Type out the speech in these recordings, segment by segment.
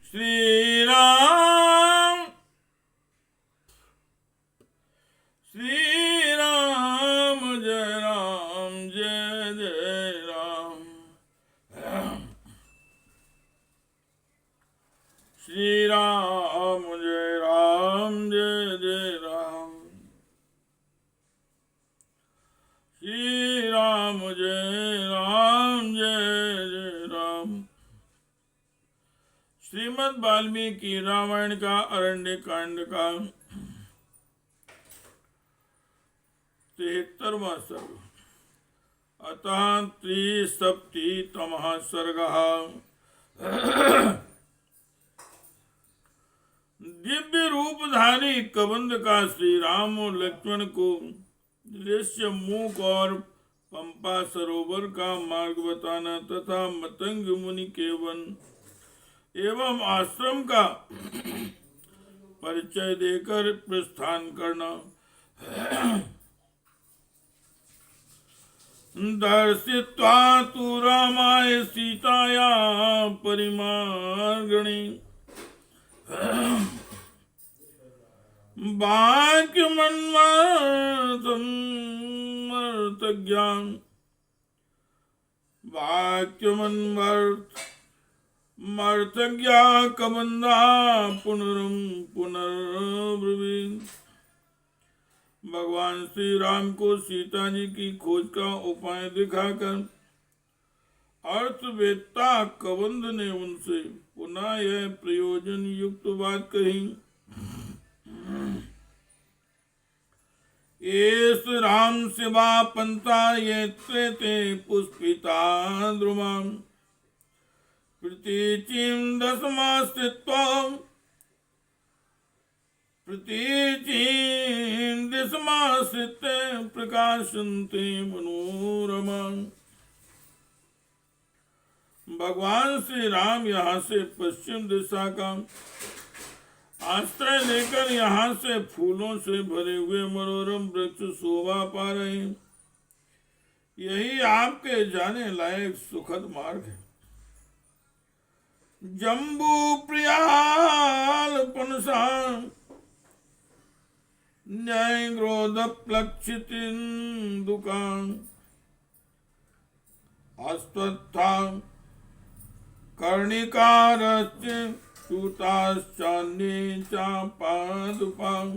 श्री राम श्री राम जय जय राम। श्री राम जय जय राम। श्री राम जय जय राम। श्रीमद् वाल्मीकि रामायण का अरण्य कांड का 73वां सर्ग। अतः त्रिसप्ततितमः सर्गः। दिव्य रूपधारी कबंध का श्री राम और लक्ष्मण को दृश्य मूक और पंपा सरोवर का मार्ग बताना तथा मतंग मुनि के वन एवं आश्रम का परिचय देकर प्रस्थान करना। दर्शित्वा तु रामाय सीताया परिमार्गणे वाक्यमन्वर्थज्ञा कबंधा पुनर्ब्रवीन्। भगवान श्री राम को सीता जी की खोज का उपाय दिखाकर अर्थवेत्ता कबंध ने उनसे पुनः यह प्रयोजन युक्त बात कही। एस राम शिवा पंथा ये त्रेते पुष्पिता द्रुमा प्रतीचिं दशमाश्रित प्रकाशन्ते मनोरमा। भगवान श्री राम यहाँ से पश्चिम दिशा का आश्रय लेकर यहाँ से फूलों से भरे हुए मनोरम वृक्ष शोभा पा रहे हैं। यही आपके जाने लायक सुखद मार्ग है। जम्बू प्रियाल पनसा न्याय क्रोध प्लक्षित दुकान अस्तत्था कर्णिकारश्च चूताश्चान्ये चापादुपां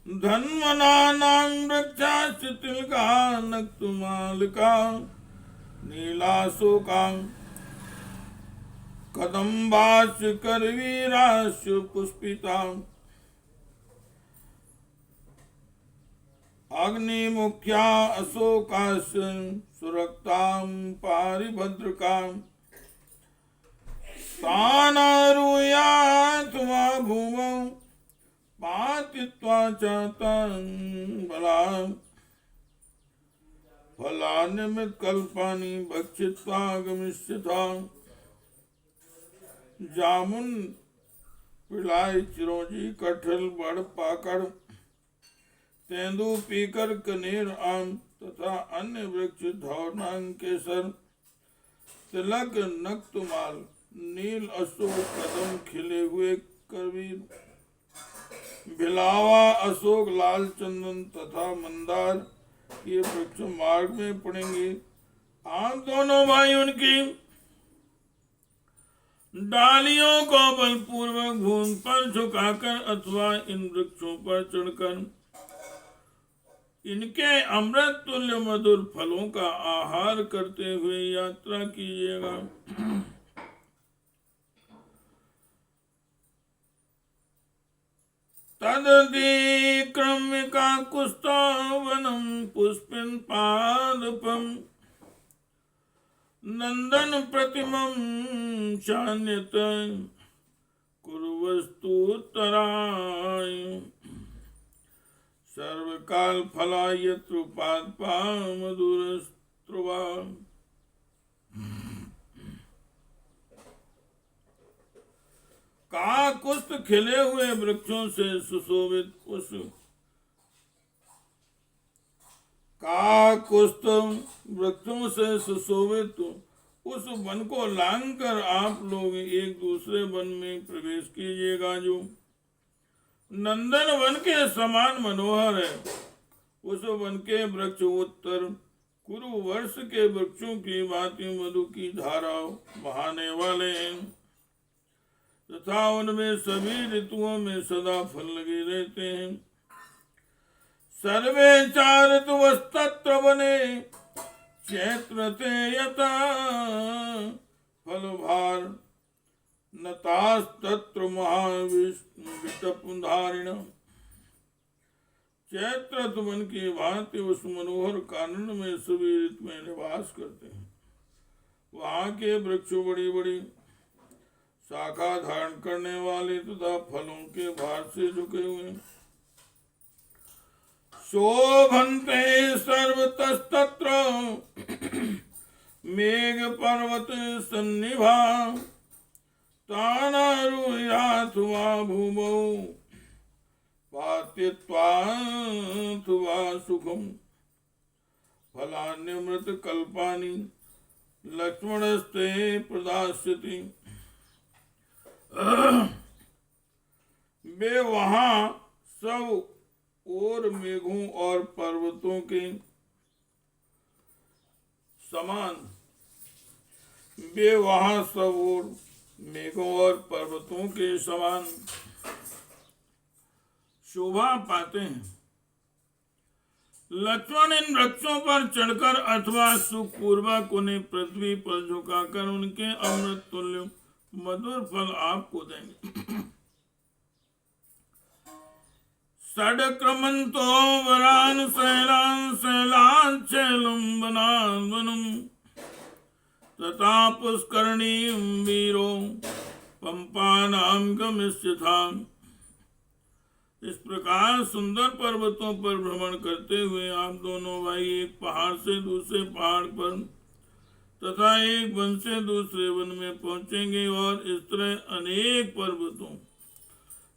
धन्वनानां वृक्षाश्च तिलका नक्तुमालिका नीलाशोकां कदम्बाश्च करवीराश्च पुष्पितां अग्निमुख्या अशोकाश्च सुरक्तां पारिभद्रकां तानारूयात् वा भूमौ पातित्वा च तं बलां फलान्यमितकल्पानि भक्षित्वा गमिष्यतां। जामुन पिलाई चिरौंजी कटहल बड़ पाकड़ तेंदु पीकर कनेर आम तथा अन्य वृक्ष धौरनांग केसर तिलक नक्तमाल नील अशोक कदम खिले हुए करवीर भिलावा अशोक लाल चंदन तथा मंदार ये वृक्ष मार्ग में पड़ेंगे। आप दोनों भाई उनकी डालियों को बलपूर्वक भूमि पर झुकाकर अथवा इन वृक्षों पर चढ़कर इनके अमृत तुल्य मधुर फलों का आहार करते हुए यात्रा कीजिएगा। तदतिक्रम्य काकुत्स्थवनं पुष्पिन पादपं नंदन प्रतिमं चान्यत कुर्वस्तुत्तराय सर्वकाल फलायत्र पादपा मधुरस्त्रुवा। काकुस्थ खिले हुए वृक्षों से सुशोभित उस काकुस्थ वृक्षों से सुशोभित उस वन को लांघकर आप लोग एक दूसरे वन में प्रवेश कीजिएगा जो नंदन वन के समान मनोहर है। उस वन के वृक्ष उत्तर कुरु वर्ष के वृक्षों की भांति मधु की धारा बहाने वाले हैं तथा उनमें सभी ऋतुओं में सदा फल लगे रहते हैं। सर्वे चार ऋतुवस्तत्र वने चैत्र ते यथा फल भार नतास्तत्र महाविष्टपुधारिण। चैत्र वन की भांति उस मनोहर कानन में सभी ऋतु में निवास करते हैं। वहां के वृक्ष बड़ी बड़ी शाखा धारण करने वाले तथा फलों के भार से झुके हुए शोभन्ते सर्वतस्तत्र मेघ पर्वत सन्निभा तानारुह्याथवा भूमौ पात्यत्वाथवा सुखम फलान्यमृत कल्पानि लक्ष्मणस्ते प्रदास्यति। वे वहां सब और मेघों और पर्वतों के समान वे वहां सब और मेघों और पर्वतों के समान शोभा पाते हैं। लक्ष्मण इन वृक्षों पर चढ़कर अथवा सुखपूर्वक उन्हें पृथ्वी पर झुकाकर उनके अमृत तुल्य मधुर फल आपको देंगे। षड्क्रमन्तो वरान् शैलान् शैलाञ्चैलं वनान् वनं तथा पुष्करणीं वीरो पंपानां गमिष्यथाम्। इस प्रकार सुंदर पर्वतों पर भ्रमण करते हुए आप दोनों भाई एक पहाड़ से दूसरे पहाड़ पर तथा एक वन से दूसरे वन में पहुंचेंगे और इस तरह अनेक पर्वतों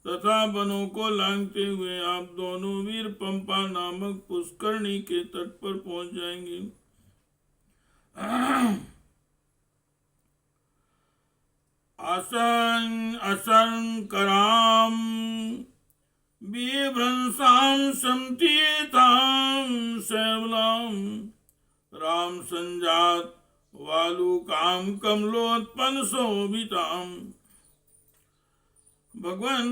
तथा वनों को लांघते हुए आप दोनों वीर पंपा नामक पुष्करणी के तट पर पहुंच जाएंगे। असंकराम बिभ्रंसां संतीतां शैवलां राम संजात वालुकां कमलोत्पन्न शोभिताम्। भगवान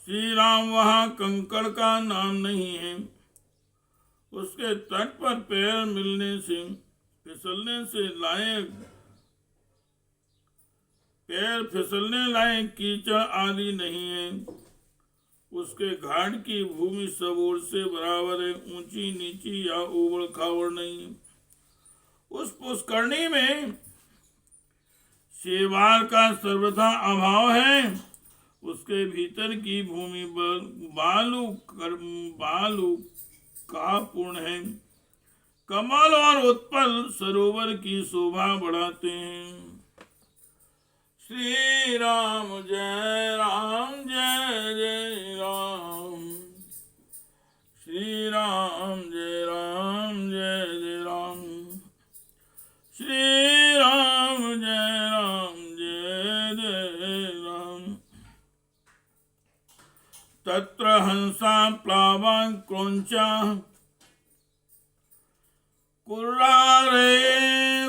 श्री राम वहाँ कंकड़ का नाम नहीं है। उसके तट पर पैर मिलने से फिसलने से लायक पैर फिसलने लायक कीचड़ आदि नहीं है। उसके घाट की भूमि सब ओर से बराबर है, ऊंची नीची या उबड़ खाबड़ नहीं है। उस पुष्करणी में शेवाल का सर्वथा अभाव है। उसके भीतर की भूमि बालू का पूर्ण है। कमल और उत्पल सरोवर की शोभा बढ़ाते हैं। श्री राम जय राम जय जय राम। श्री राम जय राम जय जय राम। श्री राम जय राम जय जय राम। तत्र हंसा प्लावा क्रौंचा कुर्रारे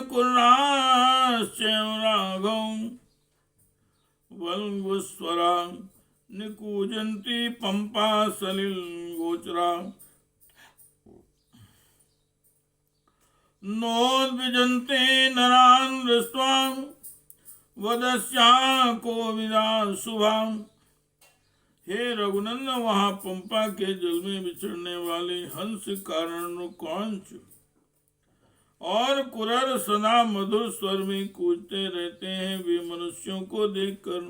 कुर्राश्चैवराघौ वल्गुस्वरा निकूजन्ति पंपा सलिल गोचरा नोद्विजन्ते नरान् दृष्ट्वा वदस्या कोविदा शुभाम्। हे रघुनंदन, वहां पंपा के जल में विचरने वाले हंस कारण कौंच और कुरर सदा मधुर स्वर में कूदते रहते हैं। वे मनुष्यों को देखकर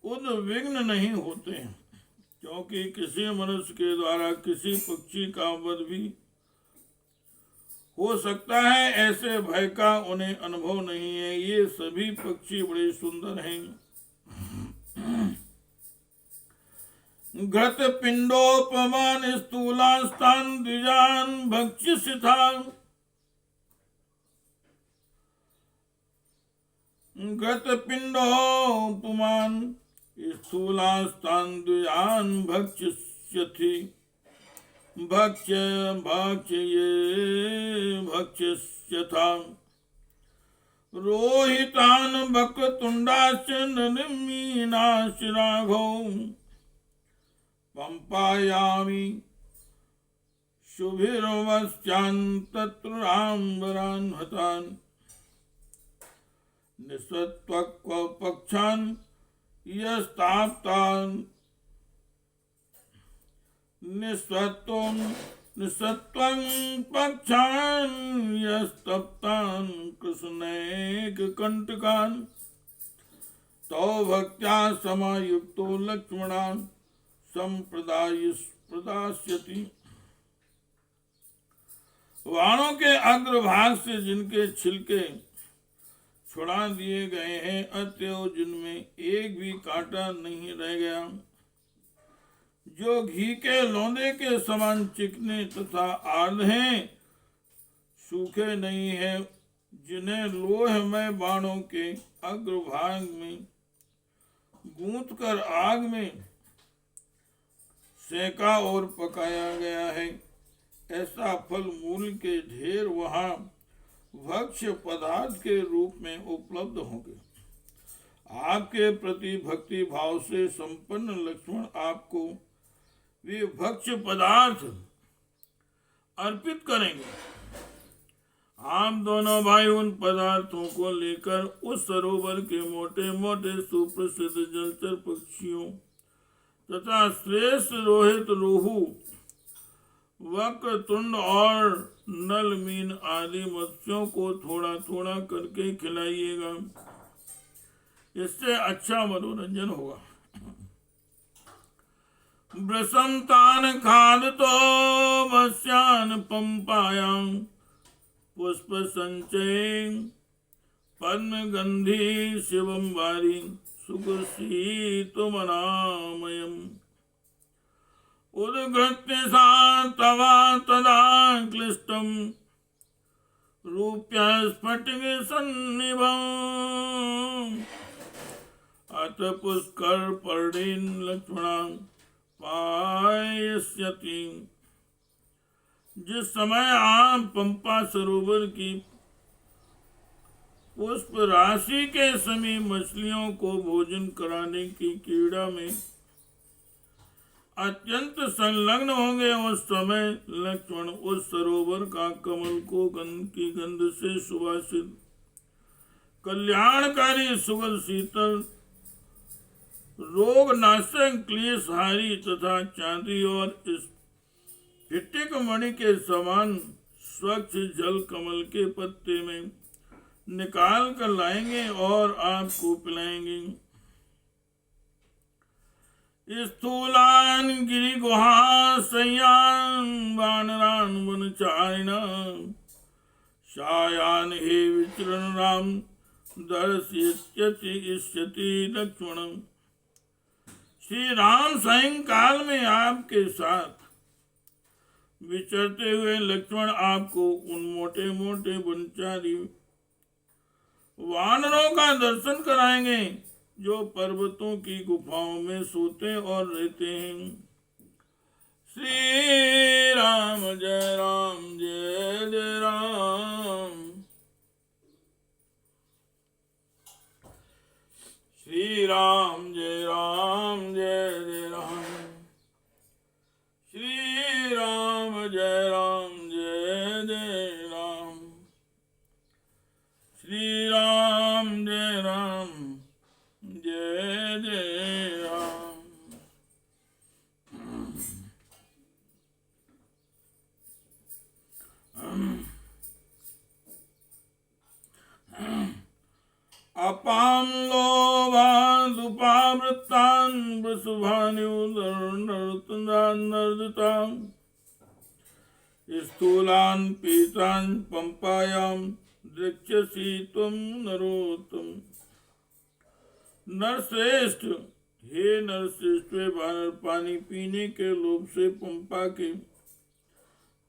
उद्विग्न नहीं होते हैं, क्योंकि किसी मनुष्य के द्वारा किसी पक्षी का वध भी हो सकता है, ऐसे भय का उन्हें अनुभव नहीं है। ये सभी पक्षी बड़े सुंदर हैं। घृत पिंडोपमान स्थूलास्तान द्विजान भक्ष्यसिथा गतपिण्डोपमान् स्थूलास्तान् द्विजान् भक्ष्यसि भक्ष्यथा रोहितान् वक्रतुण्डाश्च नलिनीनाश्च राघौ पंपायामि शुभिर्वस्यान् तत्राम्बरान् हतान् निःसत्त्वपक्षान् यस्ताप्तान् निःसत्त्वं पक्षान् यस्तप्तान् कृष्णैककण्टकान् तौ भक्त्या समायुक्तो लक्ष्मणान् संप्रदास्यति। वाणों के अग्रभाग से जिनके छिलके छुड़ा दिए गए हैं, अतएव जिनमें एक भी कांटा नहीं रह गया, जो घी के लौंदे के समान चिकने तथा आधे सूखे नहीं है, जिन्हें लोहमय बाणों के अग्रभाग में गूंथ कर आग में सेका और पकाया गया है, ऐसा फल मूल के ढेर वहां भक्ष्य पदार्थ के रूप में उपलब्ध होंगे। आपके प्रति भक्ति भाव से संपन्न लक्ष्मण आपको वे भक्ष्य पदार्थ अर्पित करेंगे। आप दोनों भाई उन पदार्थों को लेकर उस सरोवर के मोटे मोटे सुप्रसिद्ध जलचर पक्षियों तथा श्रेष्ठ रोहित, रोहू, वक्रतुंड और नलमीन आदि मत्स्यों को थोड़ा थोड़ा करके खिलाइएगा, इससे अच्छा मनोरंजन होगा। वृषंतान खादतो मत्स्यान् पंपायां पुष्प संचय पद्मगंधी शिवं वारी सुखशीतमनामयम् उद्घृत्य सा तवा तदा क्लिष्टम् रूप्या स्फटिक सन्निभम् अत पुष्कर पर्णेन लक्ष्मणान् पायस्यति। जिस समय आप पंपा सरोवर की पुष्प राशि के समीप मछलियों को भोजन कराने की क्रीड़ा में अत्यंत संलग्न होंगे, उस समय लक्ष्मण उस सरोवर का कमल को की गंध से सुवासित कल्याणकारी सुगंध शीतल रोग नाशक क्लेशहारी तथा चांदी और स्फटिक मणि के समान स्वच्छ जल कमल के पत्ते में निकाल कर लाएंगे और आपको पिलाएंगे। स्थूलान गिरि गुहाशयान वानरान वनचारिणां शायान हे विचरण राम दर्शयति लक्ष्मणं। श्री राम सायंकाल में आपके साथ विचरते हुए लक्ष्मण आपको उन मोटे मोटे वनचारी वानरों का दर्शन कराएंगे जो पर्वतों की गुफाओं में सोते और रहते हैं। श्री राम जय राम जय जय राम। श्री राम जय राम जय जय राम। श्री राम जय राम जय जय राम। श्री राम जय राम जय जय राम। अपां लोभादुपावृत्तान् वृषभान्युदर्नर्दितान् स्थूलान् पीतान् पंपायां द्रक्ष्यसि त्वं नरोत्तम। नरश्रेष्ठ, हे नरश्रेष्ठ, वे वानर पानी पीने के लोभ से पंपा के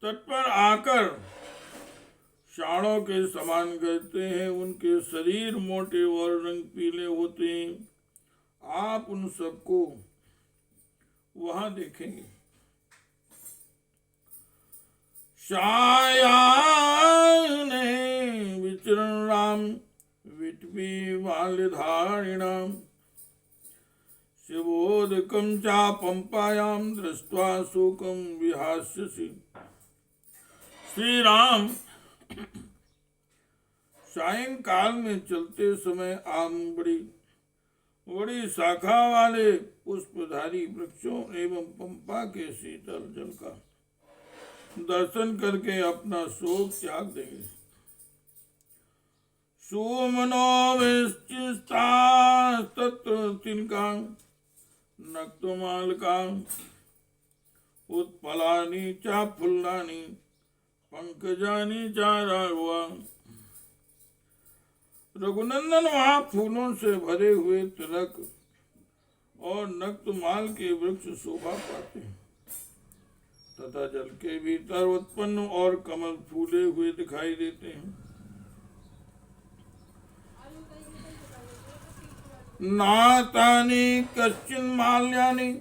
तट पर आकर षाणों के समान करते हैं, उनके शरीर मोटे और रंग पीले होते हैं। आप उन सबको वहां देखेंगे। शायाने विचरण राम विटपी बाल्यधारिणाम शिवोदकं चापंपायां दृष्ट्वा शोकं विहास्यसि। श्री राम सायंकाल में चलते समय आम बड़ी शाखा वाले पुष्पधारी वृक्षों एवं पंपा के शीतल जल का दर्शन करके अपना शोक त्याग देंगे। सुमनोविश्चिस्ता तत्र तिनका नक्तमालका उत्पलानि च फुल्लानि पंकजानि च राघवा। रघुनंदन वहां फूलों से भरे हुए तिलक और नक्तमाल के वृक्ष शोभा पाते हैं तथा जल के भीतर उत्पन्न और कमल फूले हुए दिखाई देते हैं। नातानि कश्चिन माल्यानि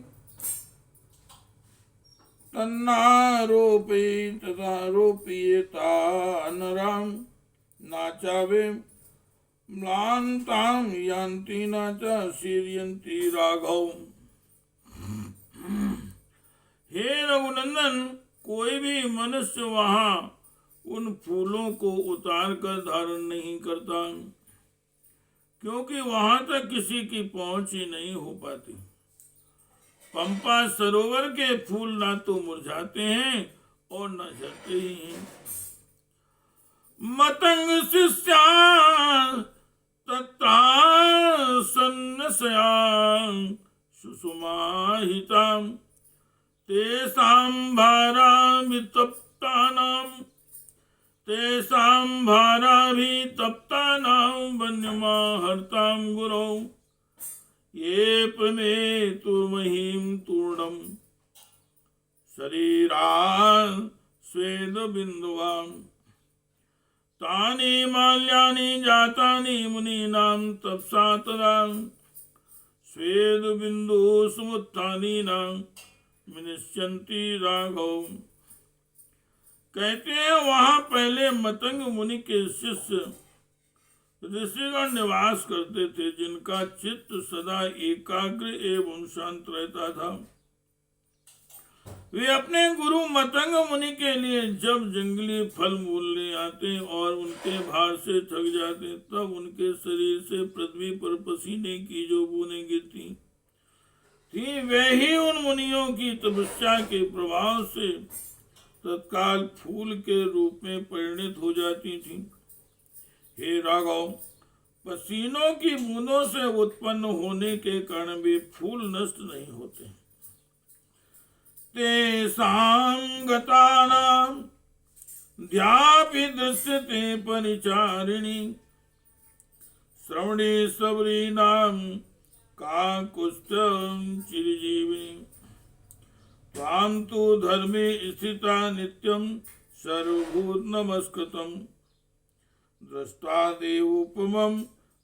तन्नारोपे तथा रोपयेता नराम नाचावे म्लानताम यान्ति न च सीर्यन्ति राघव। हे रघुनंदन, कोई भी मनुष्य वहां उन फूलों को उतार कर धारण नहीं करता, क्योंकि वहां तक किसी की पहुंच ही नहीं हो पाती। पंपा सरोवर के फूल ना तो मुरझाते हैं और न झड़ते ही हैं। मतंग शिष्या तत्रासन्नसया सुषुमाहिता तेषां भाराभितप्तानां वन्यमाहर्तां गुरौ ये प्रमेतु महीं तूर्णं शरीरान् स्वेदबिन्दुवान् तानि माल्यानि जातानि मुनीनां तपसा तदा स्वेदबिन्दु समुत्थानीनां विनश्यन्ति राघव। कहते हैं वहां पहले मतंग मुनि के शिष्य ऋषिगण निवास करते थे, जिनका चित्त सदा एकाग्र एवं शांत रहता था। वे अपने गुरु मतंग मुनि के लिए जब जंगली फल मूल ले आते और उनके भार से थक जाते, तब उनके शरीर से पृथ्वी पर पसीने की जो बूंदें गिरती थी, वे ही उन मुनियों की तपस्या के प्रभाव से तत्काल फूल के रूप में परिणित हो जाती थी। हे राघव, पसीनों की बूंदों से उत्पन्न होने के कारण वे फूल नष्ट नहीं होते। तेषां गतानां ध्यापि दृश्यते परिचारिणी श्रवणे सबरीनां काकुत्स्थं चिरजीविनी। त्वां तु धर्मे स्थिता नित्यं सर्वभूत नमस्कृतं दृष्ट्वा देवोपमं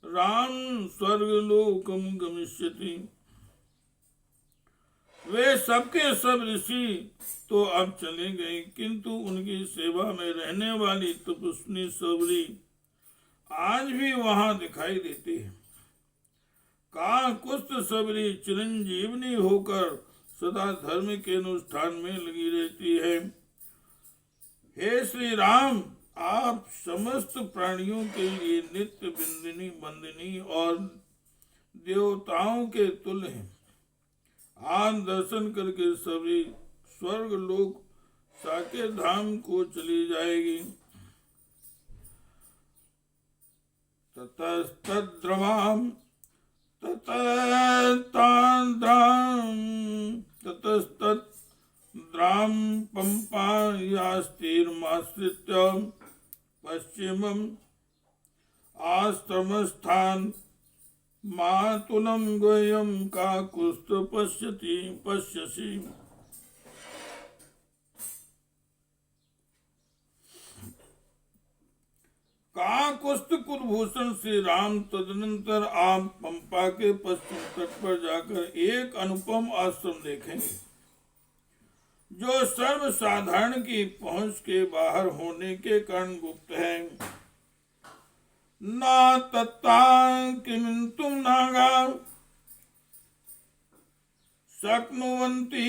राम स्वर्गलोकं गमिष्यति। वे सबके सब ऋषि तो अब चले गए, किंतु उनकी सेवा में रहने वाली तपस्विनी सबरी आज भी वहां दिखाई देती है। काकुत्स्थ सबरी चिरंजीवनी होकर सदा धर्म के अनुष्ठान में लगी रहती है। हे श्री राम, आप समस्त प्राणियों के लिए नित्य बिंदिनी बंदिनी और देवताओं के तुल्य हैं। आप दर्शन करके सभी स्वर्ग लोक साकेत धाम को चली जाएगी। ततस्तद्रवाम ततस्तद्राम पंपायास्तीर्माश्रित्य पश्चिमम आश्रमस्थान मातुलम गयम काकुत्स्थ पश्यसि। काकुस्थ कुलभूषण श्री राम तदनंतर आप पंपा के पश्चिम तट पर जाकर एक अनुपम आश्रम देखेंगे जो सर्व साधारण की पहुंच के बाहर होने के कारण गुप्त है। ना तत्ता किंतु नागा शक्नुवन्ति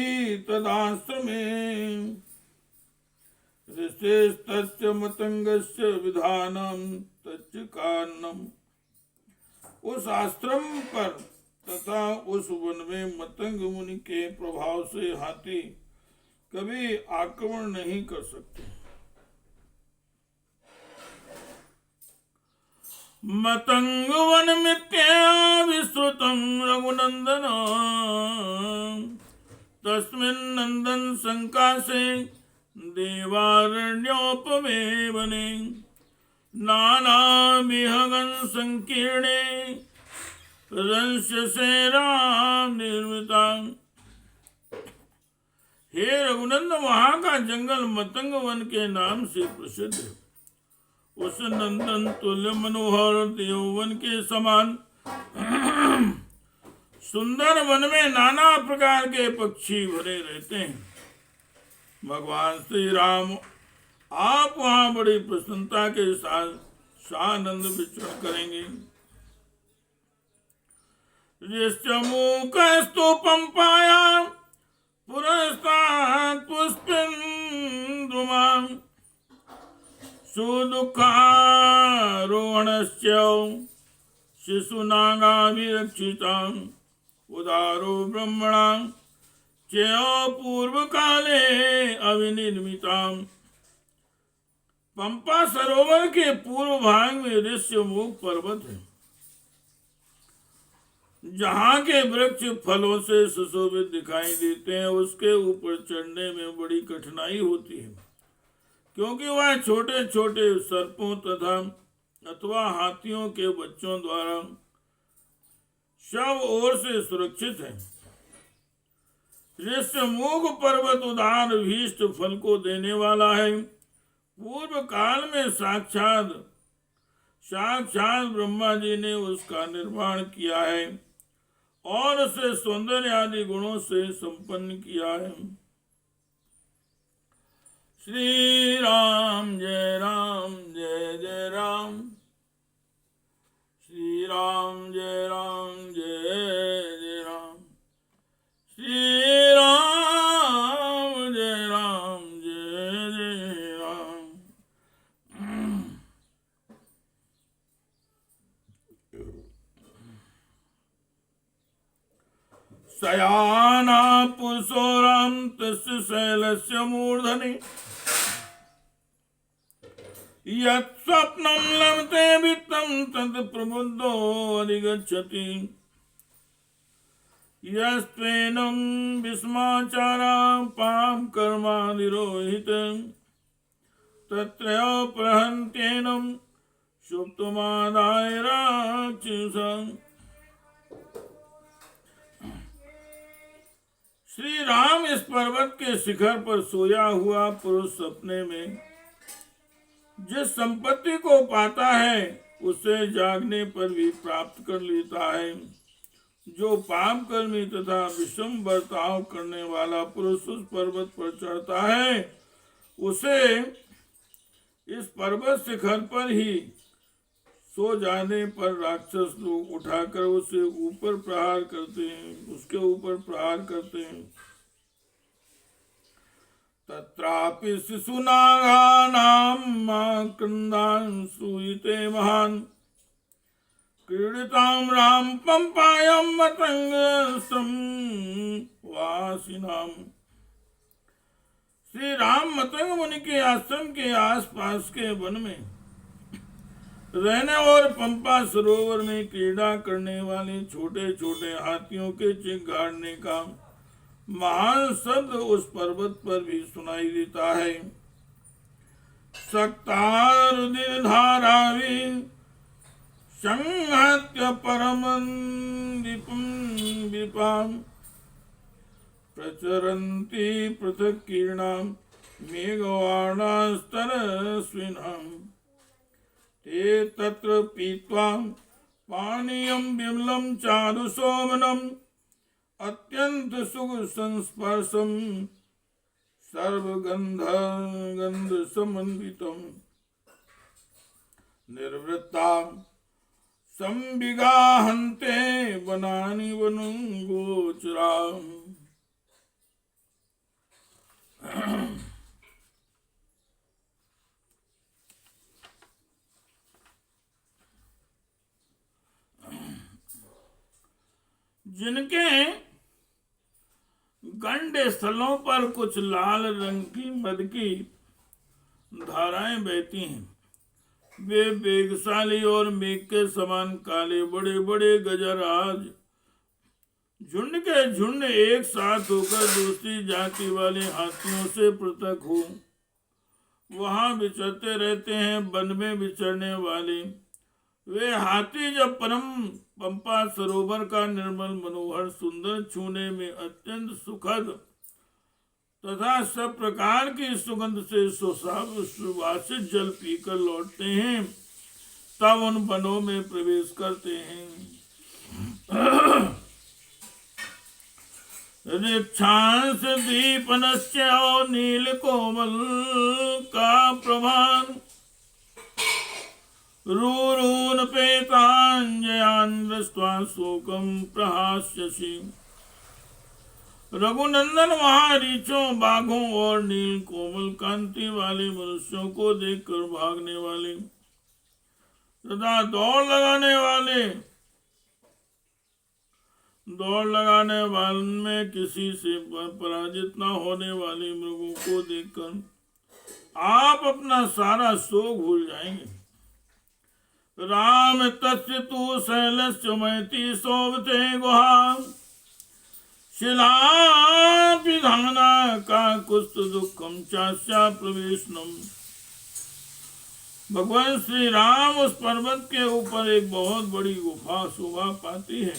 तदाश्रमे ऋषेस्तस्य मतंगस्य विधानम तच्च कारणम। उस आश्रम पर तथा उस वन में मतंग मुनि के प्रभाव से हाथी कभी आक्रमण नहीं कर सकते। मतंग वन मिथ्या विश्रुतम रघुनंदन तस्मिन् नंदन संकाशे देवारण्योपमे वने नाना विहगन संकीर्णे रंस्य राम निर्मिता। हे रघुनंद, वहां का जंगल मतंग वन के नाम से प्रसिद्ध है। उस नंदन तुल्य मनोहर देववन के समान सुंदर वन में नाना प्रकार के पक्षी भरे रहते हैं। भगवान श्री राम आप वहां बड़ी प्रसन्नता के साथ सानंद विचरण करेंगे। ऋष्यमूकस्तु पंपाया पुरस्तात् पुष्पिन्दुमां सुदुःखारोहणस्य शिशुनागाभिरक्षिताम् उदारो ब्रह्मणा च पूर्व काले अविनिर्मिताम्। पंपा सरोवर के पूर्व भाग में ऋष्यमूक पर्वत है, जहाँ के वृक्ष फलों से सुशोभित दिखाई देते हैं। उसके ऊपर चढ़ने में बड़ी कठिनाई होती है, क्योंकि वह छोटे छोटे सर्पों अथवा हाथियों के बच्चों द्वारा सब ओर से सुरक्षित है। ऋष्यमूक पर्वत उदार भीष्ट फल को देने वाला है। पूर्व काल में साक्षात ब्रह्मा जी ने उसका निर्माण किया है और उसे सौंदर्य आदि गुणों से संपन्न किया है। श्री राम जय राम, श्री राम जय राम, श्री राम जय राम, जय राम। शयाना पुरुषो राम तस्य शैलस्य मूर्धनि यत् स्वप्नं लभते वित्तं तत् प्रबुद्धो अधिगच्छति। यस्त्वेनं विस्माचारा पाप कर्माधिरोहित तत्रयो प्रहन्त्येनं सुप्तमादाय राक्षसं। श्री राम इस पर्वत के शिखर पर सोया हुआ पुरुष सपने में जिस संपत्ति को पाता है उसे जागने पर भी प्राप्त कर लेता है। जो पाप कर्मी तथा विषम बर्ताव करने वाला पुरुष उस पर्वत पर चढ़ता है उसे इस पर्वत शिखर पर ही सो जाने पर राक्षस लोग उठाकर उसके ऊपर प्रहार करते हैं। तत्रापि शिशुनागानां क्रन्दान् सूयते महान् क्रीडितां राम पंपायां मतंगस्त्रं वासिनाम्। श्री राम मतंग मुनि के आश्रम के आसपास के वन में रहने और पंपा सरोवर में क्रीड़ा करने वाले छोटे छोटे हाथियों के चिंगाड़ने का महान शब्द उस पर्वत पर भी सुनाई देता है। सक्तारुधिर धारावी संहत्य परमं विपां प्रचरन्ति पृथक् किरणां मेघवाणास्तरस्विनां ते तत्र पीत्वा पानीयं विमलं चारुशोभनम् अत्यंत सुख संस्पर्शम सर्वगंध समन्वितम निर्वृत्ता संविगाहन्ते वनानि वनं गोचरा। जिनके गंडे स्थलों पर कुछ लाल रंग की मद की धाराएं बहती हैं, वे वेगशाली और मेघ के समान काले बड़े बड़े गजराज झुंड के झुंड एक साथ होकर दूसरी जाति वाले हाथियों से पृथक हो वहां विचरते रहते हैं। वन में विचरने वाले वे हाथी जब परम पंपा सरोवर का निर्मल मनोहर सुंदर छूने में अत्यंत सुखद तथा सब प्रकार की सुगंध से सुवासित जल पीकर लौटते हैं, तब उन वनों में प्रवेश करते हैं। रिक्षांश दीपनस्य और नील कोमल का प्रभान रूरून पेतांजयान दृष्ट्वा शोकम प्रहास्यसि। रघुनंदन महारीचों बाघों और नील कोमल कांति वाले मनुष्यों को देखकर भागने वाले तथा दौड़ लगाने वाले में किसी से पराजित न होने वाले मृगों को देखकर आप अपना सारा शोक भूल जाएंगे। राम तस्य तु शैलस्य मैति शोभते गुहा शिलापिधाना का कुस्त दुखम चास्या प्रवेशनम। भगवान श्री राम उस पर्वत के ऊपर एक बहुत बड़ी गुफा शोभा पाती है,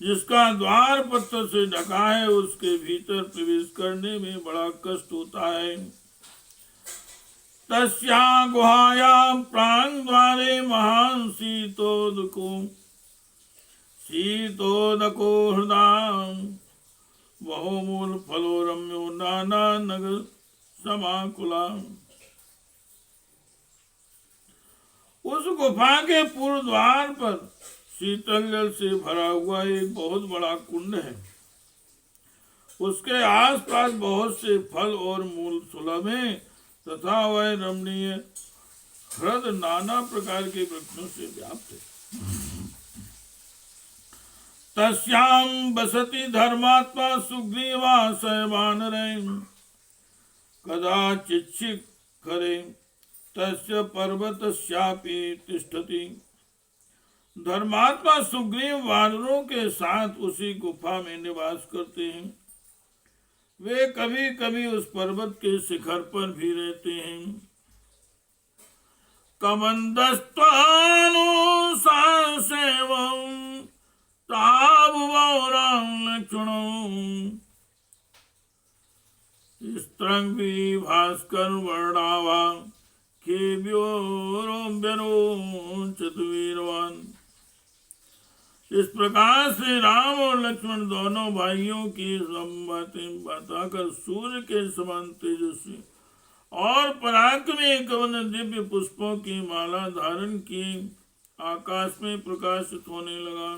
जिसका द्वार पत्थर से ढका है। उसके भीतर प्रवेश करने में बड़ा कष्ट होता है। तस्या गुहायां प्रांगद्वारे महान शीतोदको हृदय बहुमूल फलो रम्यो नाना नगर समाकुला। उस गुफा के पूर्व द्वार पर शीतल जल से भरा हुआ एक बहुत बड़ा कुंड है। उसके आसपास बहुत से फल और मूल सुलभ हैं तथा वह रमणीय हृद नाना प्रकार के वृक्षों से व्याप्त है। तस्याम बसति धर्मात्मा सुग्रीवा सवानरे कदाचित् करे तस्य पर्वतस्यापि तिष्ठति। धर्मात्मा सुग्रीव वानरों के साथ उसी गुफा में निवास करते हैं। वे कभी कभी उस पर्वत के शिखर पर भी रहते हैं। कमंदस्त्वानुसासेवं तावुवौरां लक्ष्मणं स्त्रंग्वी भास्कर वर्णावा खेव्योरोम्यनो चतुर्वीरवान। इस प्रकार से राम और लक्ष्मण दोनों भाइयों की बातें बताकर सूर्य के समान तेजस्वी और पराक्रमी कवन दिव्य पुष्पों की माला धारण की आकाश में प्रकाशित होने लगा।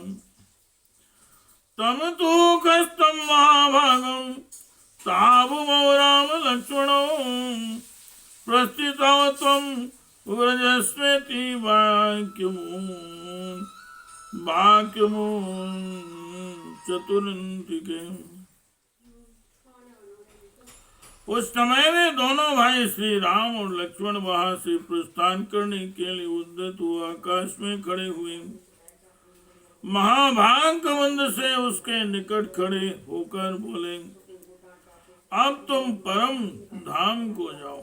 तम तो कस्तम महाभागम तावुमो राम लक्ष्मणो प्रस्थितौ त्वं व्रजस्वेति वाक्यमून् चतुरंतिके। उस समय में दोनों भाई श्री राम और लक्ष्मण वहां से प्रस्थान करने के लिए उद्यत हुए आकाश में खड़े हुए। महाभाग कबंध से उसके निकट खड़े होकर बोले, अब तुम परम धाम को जाओ।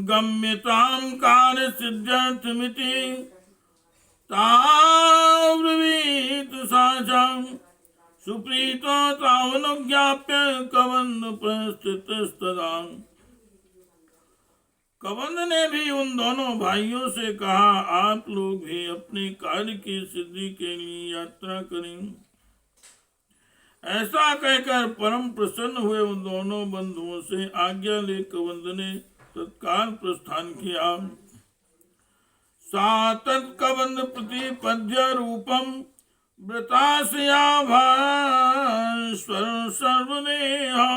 गम्यतां कार्य सिद्ध्यर्थमिति ताव्रवीत साचां सुप्रीतो तावनुज्ञाप्य कबंध प्रस्थितस्तदा। कबंध ने भी उन दोनों भाइयों से कहा, आप लोग भी अपने कार्य की सिद्धि के लिए यात्रा करें। ऐसा कहकर परम प्रसन्न हुए उन दोनों बंधुओं से आज्ञा ले कबंध ने तत्काल प्रस्थान किया। सातत कबंध प्रतिपद्य रूपम व्रतासया भास्वर सर्वदेहा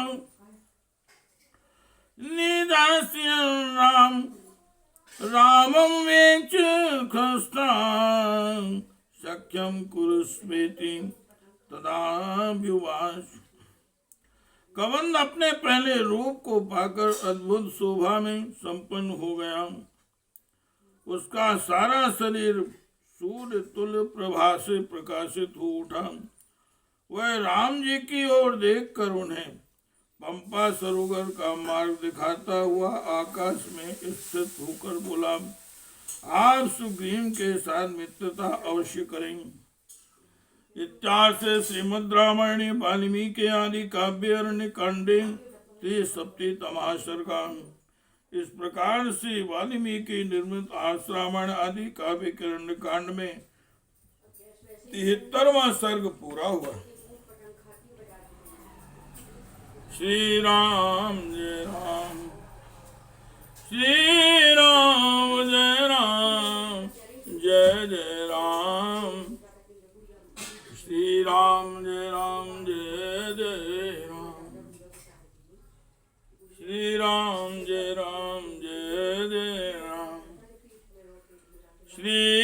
निदास्य रामं वेक्ष खस्ता सख्यम कुरुस्वेति तदाभ्युवाच। कबंध अपने पहले रूप को पाकर अद्भुत शोभा में संपन्न हो गया। उसका सारा शरीर सूर्य तुल्य प्रभा से प्रकाशित हो उठा। वह राम जी की ओर देखकर उन्हें पंपा सरोवर का मार्ग दिखाता हुआ आकाश में स्थित होकर बोला, आप सुग्रीव के साथ मित्रता अवश्य करेंगे। इत्यार्थे श्रीमद् रामायणे वाल्मीकि आदि काव्य अरण्य कांडे 73वां सर्गा। इस प्रकार से वाल्मीकि निर्मित आर्ष रामायण आदि काव्य के अरण्य कांड में 73वां सर्ग पूरा हुआ। श्री राम जय राम, श्री राम जय राम, जय जय राम, श्री राम जय राम, जय जय राम, श्री राम जय राम, जय जय राम, श्री